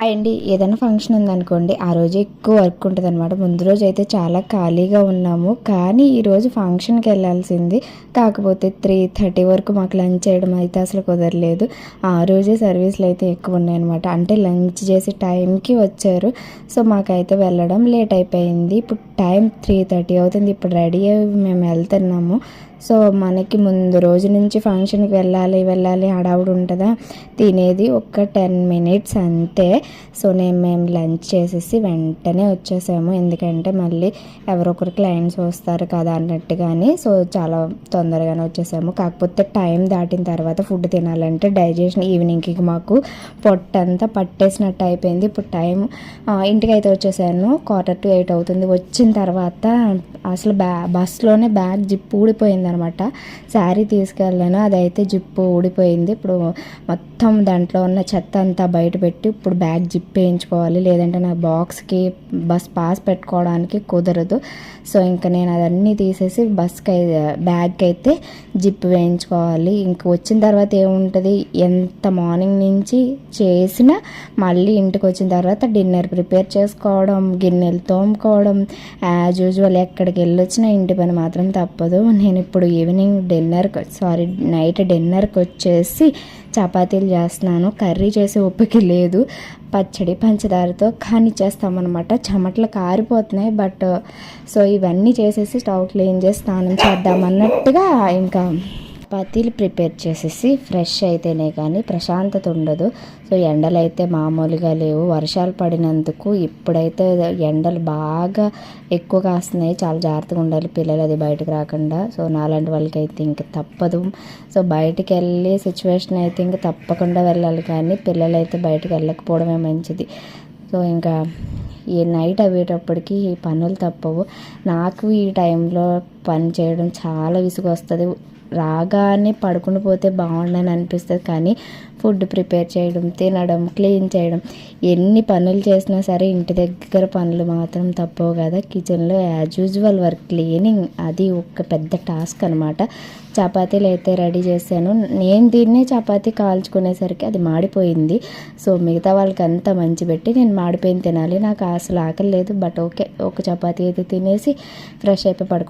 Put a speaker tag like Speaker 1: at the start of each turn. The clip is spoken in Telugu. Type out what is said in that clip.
Speaker 1: అండి ఏదైనా ఫంక్షన్ ఉందనుకోండి, ఆ రోజు ఎక్కువ వర్క్ ఉంటుందన్నమాట. ముందు రోజు అయితే చాలా ఖాళీగా ఉన్నాము. కానీ ఈరోజు ఫంక్షన్కి వెళ్ళాల్సింది. కాకపోతే 3:30 వరకు మాకు లంచ్ చేయడం అయితే అసలు కుదరలేదు. ఆ రోజే సర్వీస్లు అయితే ఎక్కువ ఉన్నాయన్నమాట. అంటే లంచ్ చేసే టైంకి వచ్చారు. సో మాకైతే వెళ్ళడం లేట్ అయిపోయింది. ఇప్పుడు టైం 3:30 అవుతుంది. ఇప్పుడు రెడీ అయ్యి మేము వెళ్తున్నాము. సో మనకి ముందు రోజు నుంచి ఫంక్షన్కి వెళ్ళాలి హడావుడి ఉంటుందా. తినేది ఒక 10 మినిట్స్ అంతే. సో మేము లంచ్ చేసేసి వెంటనే వచ్చేసాము. ఎందుకంటే మళ్ళీ ఎవరొకరు క్లయింట్స్ వస్తారు కదా అన్నట్టుగాని. సో చాలా తొందరగానే వచ్చేసాము. కాకపోతే టైం దాటిన తర్వాత ఫుడ్ తినాలంటే డైజెషన్ ఈవినింగ్కి మాకు పొట్టంతా పట్టేసినట్టు అయిపోయింది. ఇప్పుడు టైం ఇంటికి అయితే వచ్చేసాను. 7:45 అవుతుంది. వచ్చిన తర్వాత అసలు బస్లోనే బ్యాగ్ జిప్ ఊడిపోయింది అనమాట. శారీ తీసుకెళ్ళాను, అదైతే జిప్పు ఊడిపోయింది. ఇప్పుడు మొత్తం దాంట్లో ఉన్న చెత్త అంతా బయట పెట్టి ఇప్పుడు బ్యాగ్ జిప్ వేయించుకోవాలి. లేదంటే నా బాక్స్కి బస్ పాస్ పెట్టుకోవడానికి కుదరదు. సో ఇంకా నేను అదన్నీ తీసేసి బ్యాగ్కి అయితే జిప్ వేయించుకోవాలి. ఇంక వచ్చిన తర్వాత ఏముంటుంది, ఎంత మార్నింగ్ నుంచి చేసినా మళ్ళీ ఇంటికి వచ్చిన తర్వాత డిన్నర్ ప్రిపేర్ చేసుకోవడం, గిన్నెలు తోముకోవడం, యాజ్ యూజువల్ ఎక్కడికి వెళ్ళొచ్చినా ఇంటి పని మాత్రం తప్పదు. నేను ఇప్పుడు నైట్ డిన్నర్కి వచ్చేసి చపాతీలు చేస్తున్నాను. కర్రీ చేసే ఓపిక లేదు. పచ్చడి పంచదారతో కానీ చేస్తామన్నమాట. చెమటలు కారిపోతున్నాయి. సో ఇవన్నీ చేసేసి స్టవ్ క్లీన్ చేసి స్నానం చేద్దామన్నట్టుగా ఇంకా చపాతీలు ప్రిపేర్ చేసేసి ఫ్రెష్ అయితేనే కానీ ప్రశాంతత ఉండదు. సో ఎండలు అయితే మామూలుగా లేవు. వర్షాలు పడినందుకు ఇప్పుడైతే ఎండలు బాగా ఎక్కువ కాస్తున్నాయి. చాలా జాగ్రత్తగా ఉండాలి పిల్లలు అది బయటకు రాకుండా. సో నాలాంటి వాళ్ళకి అయితే ఇంక తప్పదు. సో బయటికి వెళ్ళే సిచ్యువేషన్ అయితే ఇంక తప్పకుండా వెళ్ళాలి. కానీ పిల్లలు అయితే బయటకు వెళ్ళకపోవడమే మంచిది. సో ఇంకా ఈ నైట్ అయ్యేటప్పటికి ఈ పనులు తప్పవు. నాకు ఈ టైంలో పని చేయడం చాలా విసుగు వస్తుంది. రాగానే పడుకుని పోతే బాగుండని అనిపిస్తుంది. కానీ ఫుడ్ ప్రిపేర్ చేయడం, తినడం, క్లీన్ చేయడం, ఎన్ని పనులు చేసినా సరే ఇంటి దగ్గర పనులు మాత్రం తప్పవు కదా. కిచెన్లో యాజ్ యూజువల్ వర్క్ క్లీనింగ్ అది ఒక పెద్ద టాస్క్ అనమాట. చపాతీలు అయితే రెడీ చేశాను. నేను దీన్నే చపాతీ కాల్చుకునేసరికి అది మాడిపోయింది. సో మిగతా వాళ్ళకి అంతా మంచి పెట్టి నేను మాడిపోయింది తినాలి. నాకు అసలు ఆకలి లేదు. బట్ ఓకే, ఒక చపాతీ అయితే తినేసి ఫ్రెష్ అయిపోయి పడుకో